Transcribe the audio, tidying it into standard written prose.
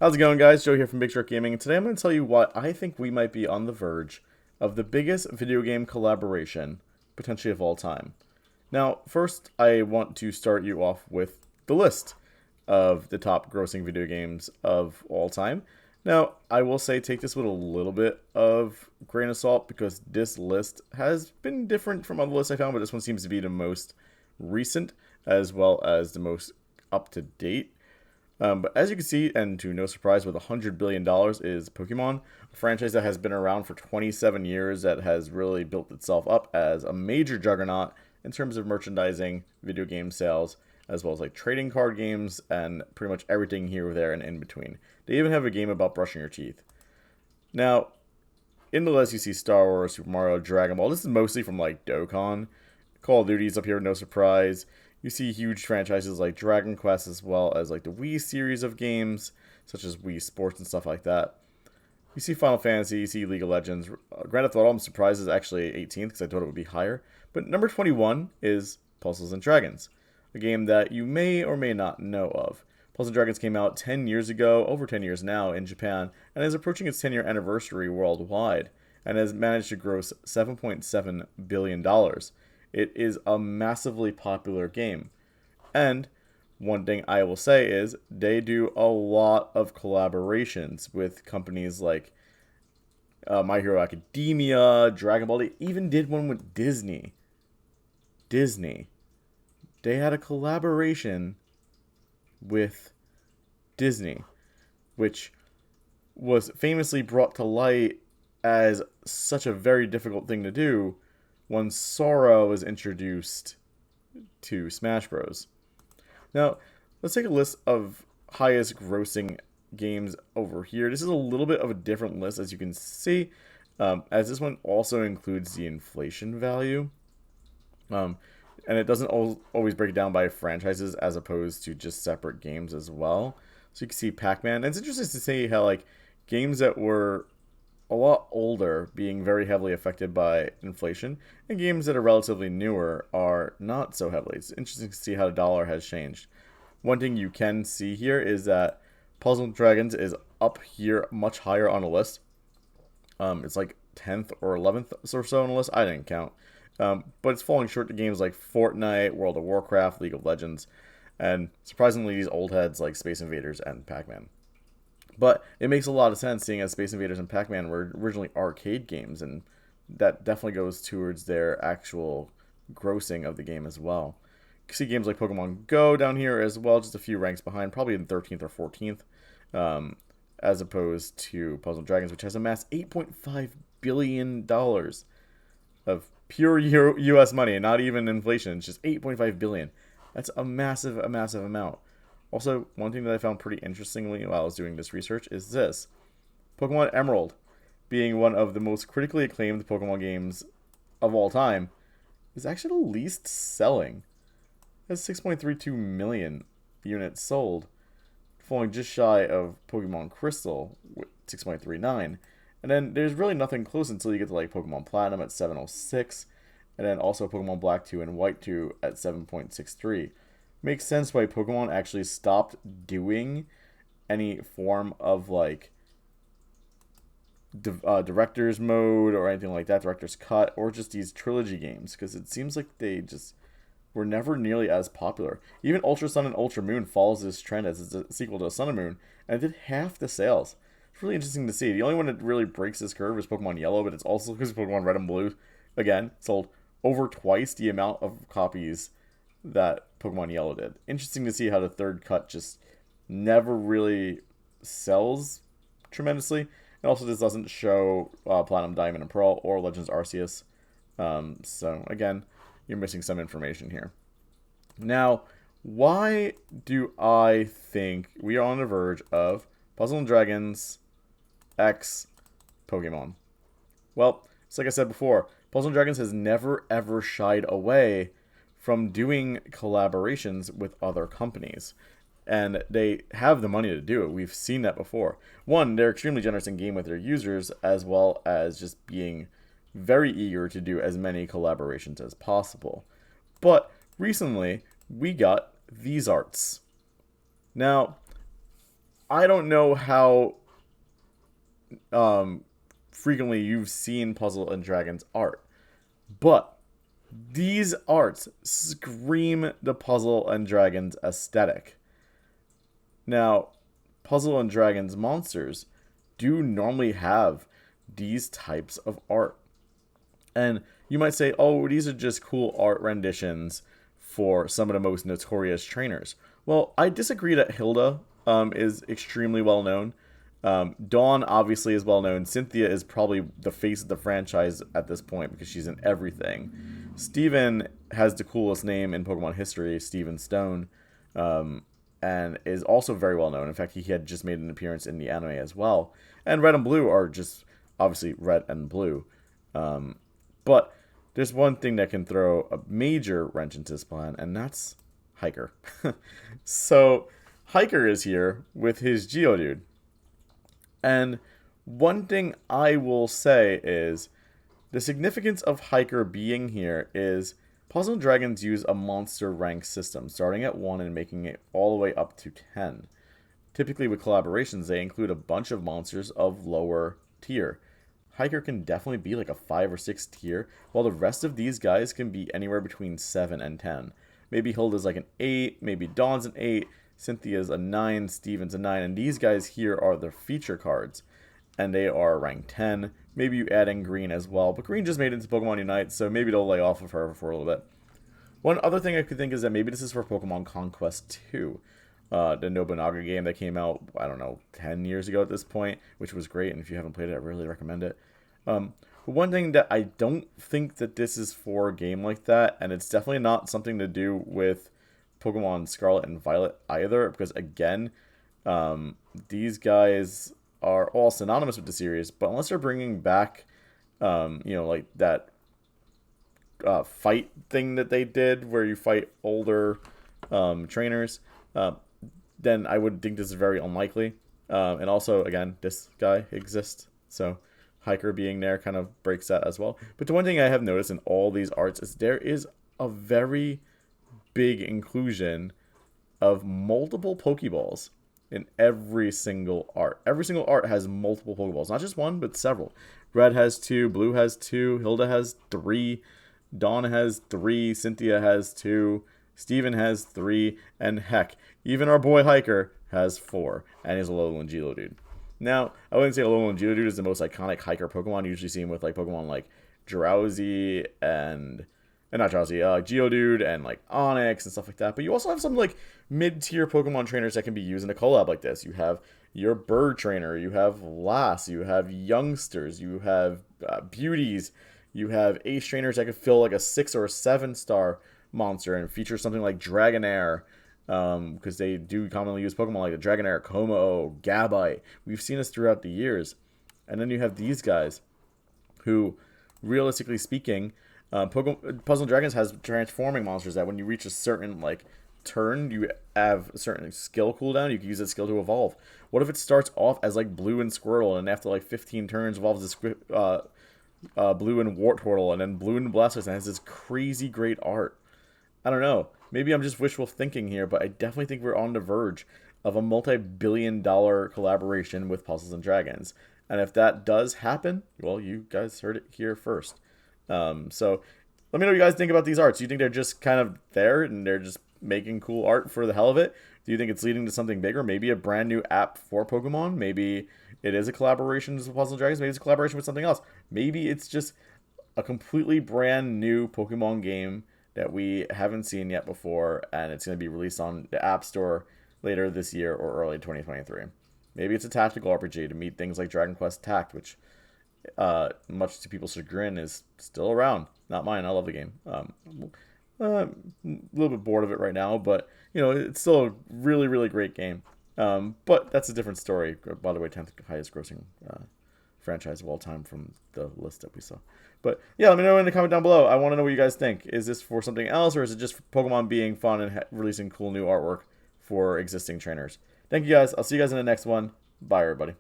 How's it going, guys? Joe here from Big Shark Gaming, and today I'm going to tell you why I think we might be on the verge of the biggest video game collaboration, potentially of all time. Now, first, I want to start you off with the list of the top grossing video games of all time. Now, I will say take this with a little bit of grain of salt because this list has been different from other lists I found, but this one seems to be the most recent as well as the most up to date. But as you can see, and to no surprise, with $100 billion is Pokemon, a franchise that has been around for 27 years that has really built itself up as a major juggernaut in terms of merchandising, video game sales, as well as like trading card games and pretty much everything here, there, and in between. They even have a game about brushing your teeth. Now, in the list, you see Star Wars, Super Mario, Dragon Ball. This is mostly from like Dokkan. Call of Duty's up here, no surprise. You see huge franchises like Dragon Quest as well as like the Wii series of games, such as Wii Sports and stuff like that. You see Final Fantasy, you see League of Legends. Grand Theft Auto, I'm surprised, is actually 18th because I thought it would be higher. But number 21 is Puzzles and Dragons, a game that you may or may not know of. Puzzles and Dragons came out 10 years ago, over 10 years now, in Japan, and is approaching its 10-year anniversary worldwide, and has managed to gross $7.7 billion. It is a massively popular game. And one thing I will say is they do a lot of collaborations with companies like My Hero Academia, Dragon Ball. They even did one with Disney. Disney. They had a collaboration with Disney, which was famously brought to light as such a very difficult thing to do when Sora was introduced to Smash Bros. Now, let's take a list of highest grossing games over here. This is a little bit of a different list, as you can see, as this one also includes the inflation value. And it doesn't always break it down by franchises as opposed to just separate games as well. So you can see Pac-Man. And it's interesting to see how like games that were a lot older being very heavily affected by inflation, and games that are relatively newer are not so heavily. It's interesting to see how the dollar has changed. One thing you can see here is that Puzzle and Dragons is up here much higher on the list. It's like 10th or 11th or so on the list. I didn't count. But it's falling short to games like Fortnite, World of Warcraft, League of Legends, and surprisingly these old heads like Space Invaders and Pac-Man. But it makes a lot of sense seeing as Space Invaders and Pac-Man were originally arcade games, and that definitely goes towards their actual grossing of the game as well. You can see games like Pokemon Go down here as well, just a few ranks behind, probably in 13th or 14th, as opposed to Puzzle Dragons, which has amassed $8.5 billion of pure U.S. money, and not even inflation. It's just $8.5 billion. That's a massive amount. Also, one thing that I found pretty interestingly while I was doing this research is this. Pokemon Emerald, being one of the most critically acclaimed Pokemon games of all time, is actually the least selling. It has 6.32 million units sold, falling just shy of Pokemon Crystal with 6.39. And then there's really nothing close until you get to like Pokemon Platinum at 706, and then also Pokemon Black 2 and White 2 at 7.63. Makes sense why Pokemon actually stopped doing any form of like director's mode or anything like that, director's cut, or just these trilogy games, because it seems like they just were never nearly as popular. Even Ultra Sun and Ultra Moon follows this trend as it's a sequel to Sun and Moon, and it did half the sales. It's really interesting to see. The only one that really breaks this curve is Pokemon Yellow, but it's also because Pokemon Red and Blue, again, sold over twice the amount of copies that Pokemon Yellow did. Interesting to see how the third cut just never really sells tremendously. And also this doesn't show Platinum, Diamond, and Pearl or Legends Arceus. So again, you're missing some information here. Now, why do I think we are on the verge of Puzzle and Dragons X Pokemon? Well, it's like I said before, Puzzle and Dragons has never ever shied away from doing collaborations with other companies. And they have the money to do it. We've seen that before. One, they're extremely generous in game with their users, as well as just being very eager to do as many collaborations as possible. But recently, we got these arts. Now, I don't know how frequently you've seen Puzzle and Dragons art, but these arts scream the Puzzle and Dragons aesthetic. Now, Puzzle and Dragons monsters do normally have these types of art. And you might say, oh, these are just cool art renditions for some of the most notorious trainers. Well, I disagree that Hilda is extremely well known. Dawn obviously is well known. Cynthia is probably the face of the franchise at this point because she's in everything. Steven has the coolest name in Pokemon history, Steven Stone, and is also very well known. In fact, he had just made an appearance in the anime as well. And Red and Blue are just obviously Red and Blue. But there's one thing that can throw a major wrench into this plan, and that's Hiker. So Hiker is here with his Geodude. And one thing I will say is the significance of Hiker being here is Puzzle and Dragons use a monster rank system, starting at 1 and making it all the way up to 10. Typically with collaborations, they include a bunch of monsters of lower tier. Hiker can definitely be like a 5 or 6 tier, while the rest of these guys can be anywhere between 7 and 10. Maybe Hilda's like an 8, maybe Dawn's an 8, Cynthia's a 9, Steven's a 9, and these guys here are the feature cards, and they are rank 10. Maybe you add in Green as well, but Green just made it into Pokemon Unite, so maybe they'll lay off of her for a little bit. One other thing I could think is that maybe this is for Pokemon Conquest 2. The Nobunaga game that came out, I don't know, 10 years ago at this point, which was great, and if you haven't played it, I really recommend it. One thing that I don't think that this is for a game like that, and it's definitely not something to do with Pokemon Scarlet and Violet either, because again, these guys are all synonymous with the series, but unless they're bringing back, like that fight thing that they did where you fight older trainers, then I would think this is very unlikely. And also, again, this guy exists, so Hiker being there kind of breaks that as well. But the one thing I have noticed in all these arts is there is a very big inclusion of multiple Pokeballs in every single art. Every single art has multiple Pokeballs, not just one, but several. Red has 2, Blue has 2, Hilda has 3, Dawn has 3, Cynthia has 2, Steven has 3, and heck, even our boy Hiker has 4, and he's a Alolan Geodude. Now, I wouldn't say Alolan Geodude is the most iconic Hiker Pokemon. You usually see him with like Pokemon like Drowsy and not Drowsy, Geodude and like Onix and stuff like that. But you also have some like mid-tier Pokemon trainers that can be used in a collab like this. You have your Bird Trainer, you have Lass, you have Youngsters, you have Beauties, you have Ace Trainers that could fill like a 6 or a 7-star monster and feature something like Dragonair. Because they do commonly use Pokemon like the Dragonair, Como, Gabite. We've seen this throughout the years. And then you have these guys who, realistically speaking, Puzzle Dragons has transforming monsters that when you reach a certain like turn, you have a certain skill cooldown. You can use that skill to evolve. What if it starts off as like Blue and Squirtle, and after like 15 turns evolves this Blue and Wartortle, and then Blue and Blastoise, and has this crazy great art? I don't know. Maybe I'm just wishful thinking here, but I definitely think we're on the verge of a multi-billion-dollar collaboration with Puzzles and Dragons. And if that does happen, well, you guys heard it here first. So let me know what you guys think about these arts. Do you think they're just kind of there and they're just making cool art for the hell of it? Do you think it's leading to something bigger? Maybe a brand new app for Pokemon? Maybe it is a collaboration with Puzzles and Dragons? Maybe it's a collaboration with something else. Maybe it's just a completely brand new Pokemon game that we haven't seen yet before, and it's going to be released on the App Store later this year or early 2023. Maybe it's a tactical RPG to meet things like Dragon Quest Tact, which, much to people's chagrin, is still around. Not mine. I love the game. A little bit bored of it right now, but it's still a really, really great game. But that's a different story. By the way, 10th highest grossing franchise of all time from the list that we saw. But yeah, let me know in the comment down below. I want to know what you guys think. Is this for something else, or is it just Pokemon being fun and releasing cool new artwork for existing trainers? Thank you guys. I'll see you guys in the next one. Bye, everybody.